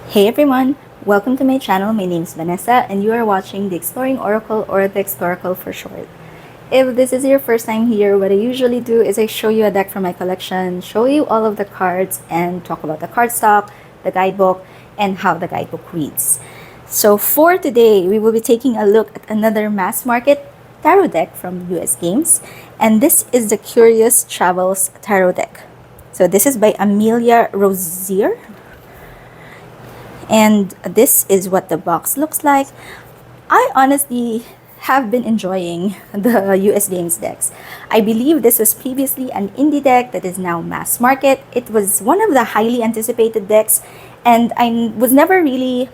Hey everyone, welcome to my channel. My name is Vanessa and you are watching the Exploring Oracle or the Exploracle for short. If this is your first time here, what I usually do is I show you a deck from my collection, show you all of the cards, and talk about the cardstock, the guidebook, and how the guidebook reads. So for today, we will be taking a look at another mass market tarot deck from US Games, and this is the Curious Travels Tarot deck. So this is by Amelia Rosier. And this is what the box looks like. I honestly have been enjoying the US Games decks. I believe this was previously an indie deck that is now mass market. It was one of the highly anticipated decks, and I was never really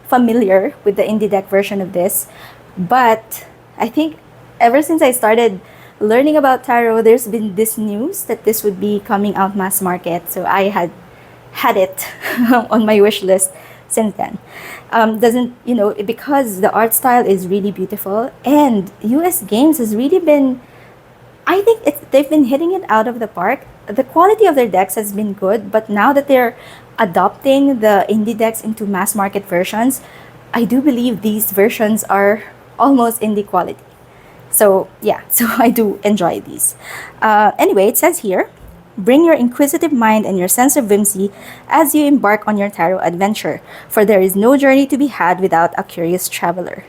familiar with the indie deck version of this. But I think ever since I started learning about tarot, there's been this news that this would be coming out mass market. So I had it on my wish list since then. Because the art style is really beautiful, and US Games has really been, I think they've been hitting it out of the park. The quality of their decks has been good, but now that they're adopting the indie decks into mass market versions, I do believe these versions are almost indie quality. So yeah, so I do enjoy these. Anyway, it says here, bring your inquisitive mind and your sense of whimsy as you embark on your tarot adventure, for there is no journey to be had without a curious traveler.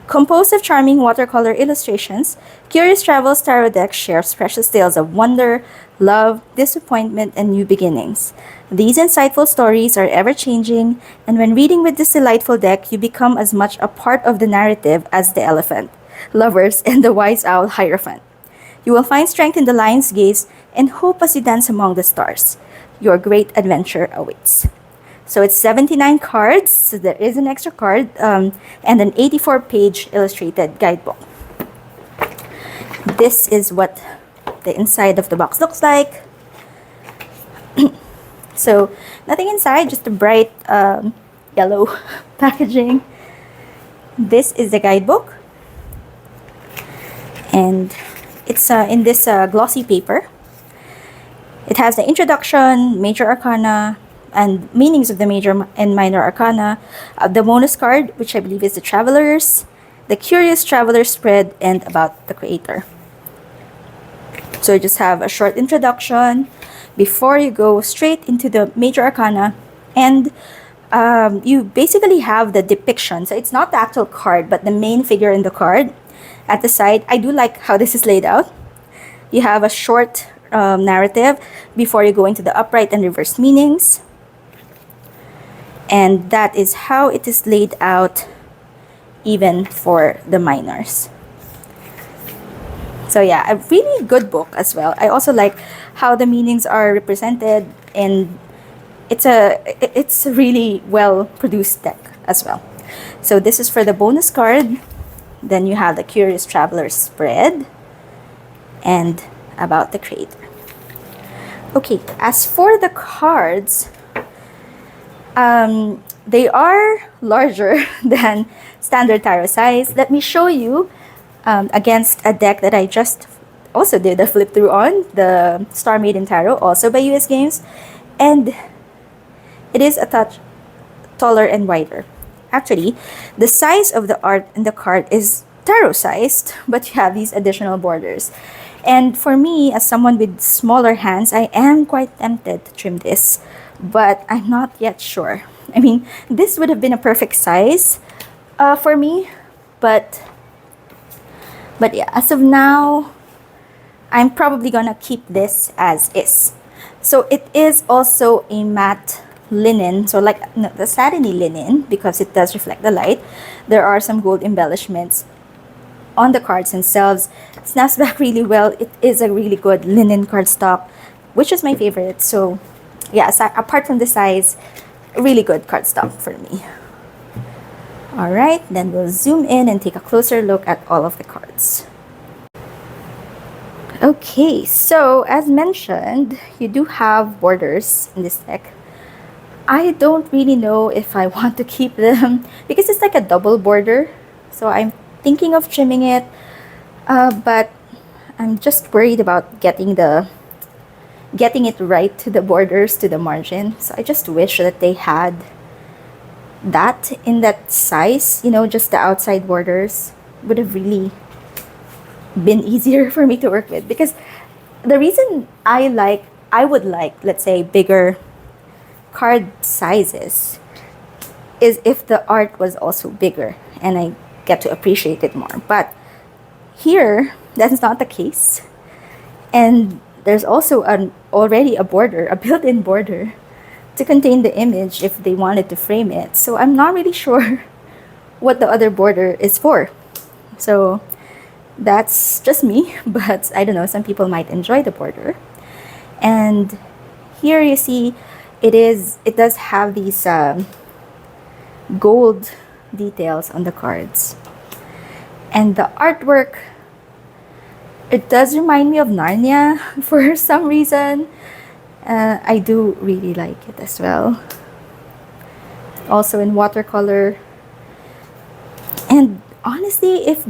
Composed of charming watercolor illustrations, Curious Travels Tarot deck shares precious tales of wonder, love, disappointment, and new beginnings. These insightful stories are ever-changing, and when reading with this delightful deck, you become as much a part of the narrative as the elephant, lovers, and the wise owl Hierophant. You will find strength in the lion's gaze and hope as you dance among the stars. Your great adventure awaits. So it's 79 cards, so there is an extra card, and an 84-page illustrated guidebook. This is what the inside of the box looks like. So nothing inside, just a bright yellow packaging. This is the guidebook, and it's in this glossy paper. It has the introduction, major arcana, and meanings of the major and minor arcana, the bonus card, which I believe is the Travelers, the Curious Traveler spread, and about the creator. So you just have a short introduction before you go straight into the major arcana, and you basically have the depiction. So it's not the actual card, but the main figure in the card. At the side, I do like how this is laid out. You have a short narrative before you go into the upright and reverse meanings. And that is how it is laid out even for the minors. So yeah, a really good book as well. I also like how the meanings are represented, and it's a really well produced deck as well. So this is for the bonus card. Then you have the Curious Traveler spread and about the creator. Okay, as for the cards, they are larger than standard tarot size. Let me show you against a deck that I just also did a flip through on, the Star Maiden Tarot, also by US Games, and it is a touch taller and wider. Actually, the size of the art in the card is tarot sized, but you have these additional borders. And for me, as someone with smaller hands, I am quite tempted to trim this, but I'm not yet sure. I mean, this would have been a perfect size for me, but yeah, as of now, I'm probably gonna keep this as is. So it is also a matte linen, so like the satiny linen, because it does reflect the light. There are some gold embellishments on the cards themselves. It snaps back really well. It is a really good linen cardstock, which is my favorite. So yeah, apart from the size, really good cardstock for me. All right, then we'll zoom in and take a closer look at all of the cards. Okay, so as mentioned, you do have borders in this deck. I don't really know if I want to keep them because it's like a double border. So I'm thinking of trimming it, but I'm just worried about getting it right to the borders, to the margin. So I just wish that they had that in that size, you know, just the outside borders would have really been easier for me to work with. Because the reason I would like, let's say, bigger card sizes is if the art was also bigger and I get to appreciate it more. But here, that's not the case. And there's also already a border, a built-in border to contain the image if they wanted to frame it. So I'm not really sure what the other border is for. So that's just me, but I don't know, some people might enjoy the border. And here you see it does have these gold details on the cards. And the artwork, it does remind me of Narnia for some reason. I do really like it as well. Also in watercolor. And honestly, if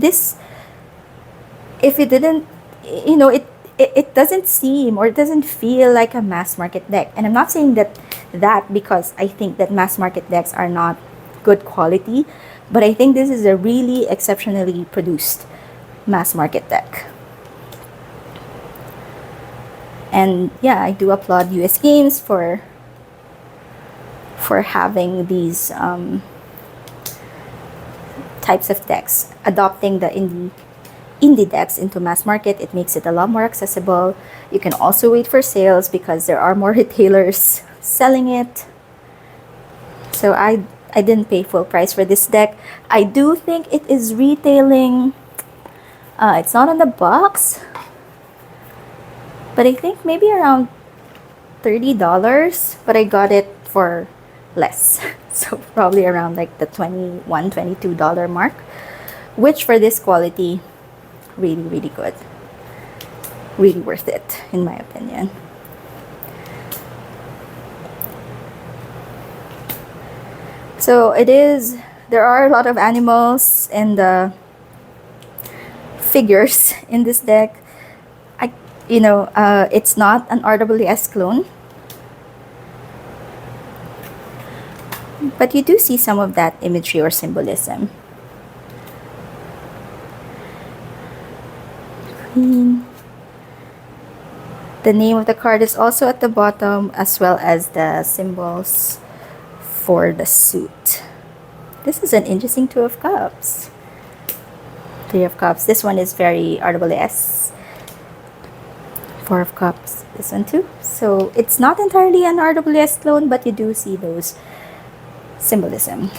it didn't, you know, it doesn't seem or it doesn't feel like a mass market deck. And I'm not saying that because I think that mass market decks are not good quality, but I think this is a really exceptionally produced mass market deck. And yeah, I do applaud US Games for having these types of decks, adopting the indie decks into mass market. It makes it a lot more accessible. You can also wait for sales because there are more retailers selling it. So I didn't pay full price for this deck. I do think it is retailing, it's not on the box, but I think maybe around $30, but I got it for less. So probably around like the $21, $22 mark, which for this quality, really, really good. Really worth it, in my opinion. So there are a lot of animals and figures in this deck. It's not an RWS clone, but you do see some of that imagery or symbolism. Queen. The name of the card is also at the bottom, as well as the symbols for the suit. This is an interesting Two of Cups. Three of Cups. This one is very RWS. Four of Cups. This one too. So it's not entirely an RWS clone, but you do see those symbolism.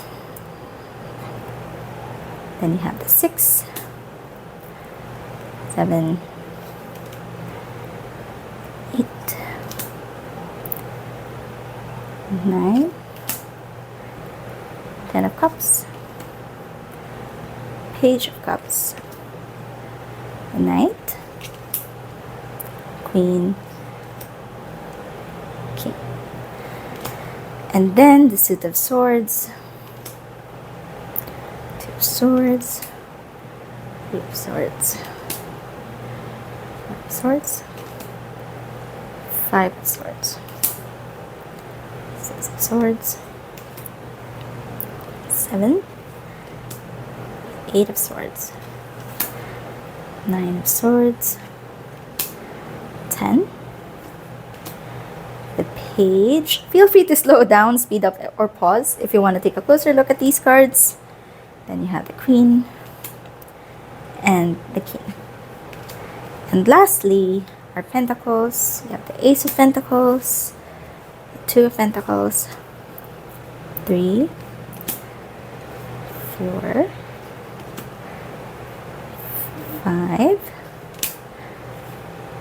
Then you have the 6, 7, 8, 9, 10 of Cups, Page of Cups, the Knight, Queen, King, and then the Suit of Swords, Two of Swords, Three of Swords, Four of Swords, Five of Swords, Six of Swords, 7, 8 of Swords, 9 of Swords, 10, the Page. Feel free to slow down, speed up, or pause if you want to take a closer look at these cards. Then you have the Queen and the King. And lastly, our Pentacles. You have the Ace of Pentacles, the Two of Pentacles, 3, 4, 5,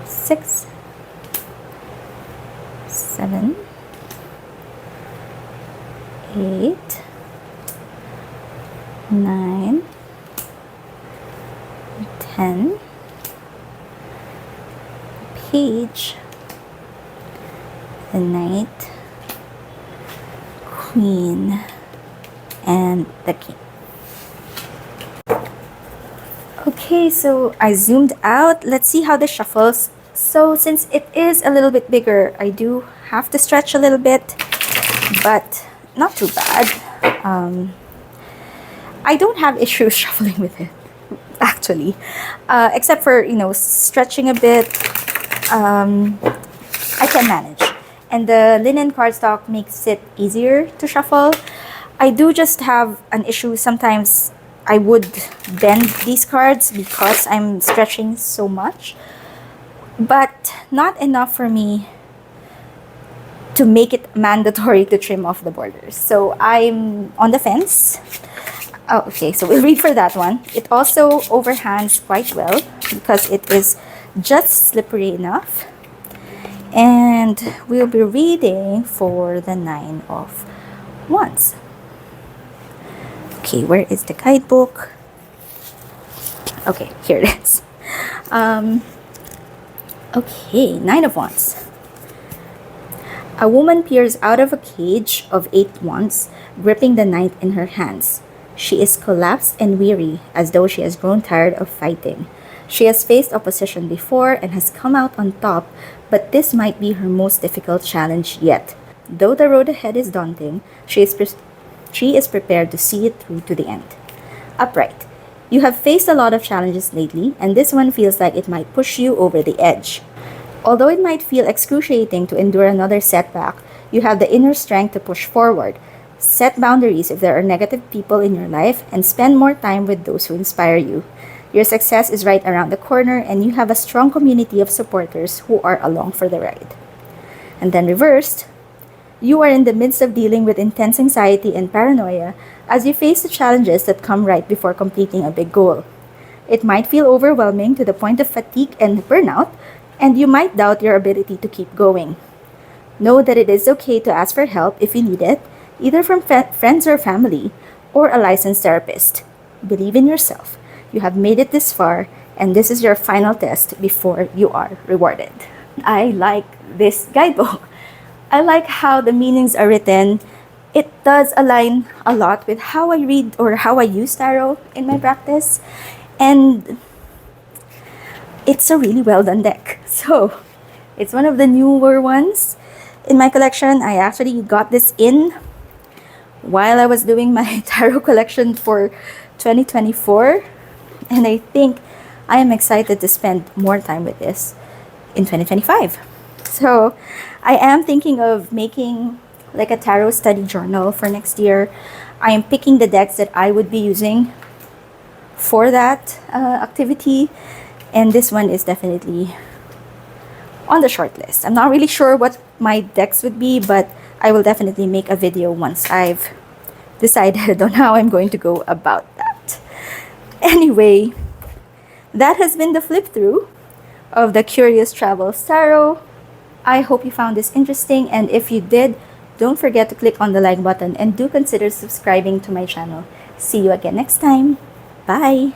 6, 7, 8, 9, 10, Page, the Knight, Queen, and the King. Okay, so I zoomed out. Let's see how this shuffles. So since it is a little bit bigger, I do have to stretch a little bit, but not too bad. I don't have issues shuffling with it, actually. Except for, stretching a bit, I can manage. And the linen cardstock makes it easier to shuffle. I do just have an issue. Sometimes I would bend these cards because I'm stretching so much. But not enough for me to make it mandatory to trim off the borders. So I'm on the fence. Oh, okay, so we'll read for that one. It also overhands quite well because it is just slippery enough. And we'll be reading for the Nine of Wands. Okay, where is the guidebook? Okay, here it is. Okay, Nine of Wands. A woman peers out of a cage of 8 wands, gripping the knight in her hands. She is collapsed and weary, as though she has grown tired of fighting. She has faced opposition before and has come out on top, but this might be her most difficult challenge yet. Though the road ahead is daunting, she is prepared to see it through to the end. Upright. You have faced a lot of challenges lately, and this one feels like it might push you over the edge. Although it might feel excruciating to endure another setback, you have the inner strength to push forward. Set boundaries if there are negative people in your life and spend more time with those who inspire you. Your success is right around the corner and you have a strong community of supporters who are along for the ride. And then reversed, you are in the midst of dealing with intense anxiety and paranoia as you face the challenges that come right before completing a big goal. It might feel overwhelming to the point of fatigue and burnout, and you might doubt your ability to keep going. Know that it is okay to ask for help if you need it, either from friends or family, or a licensed therapist. Believe in yourself. You have made it this far, and this is your final test before you are rewarded. I like this guidebook. I like how the meanings are written. It does align a lot with how I read or how I use tarot in my practice. And it's a really well done deck. So it's one of the newer ones in my collection. I actually got this in while I was doing my tarot collection for 2024. And I think I am excited to spend more time with this in 2025. So I am thinking of making like a tarot study journal for next year. I am picking the decks that I would be using for that activity. And this one is definitely on the short list. I'm not really sure what my decks would be, but I will definitely make a video once I've decided on how I'm going to go about that. Anyway, that has been the flip through of the Curious Travels Tarot. I hope you found this interesting, and if you did, don't forget to click on the like button and do consider subscribing to my channel. See you again next time. Bye!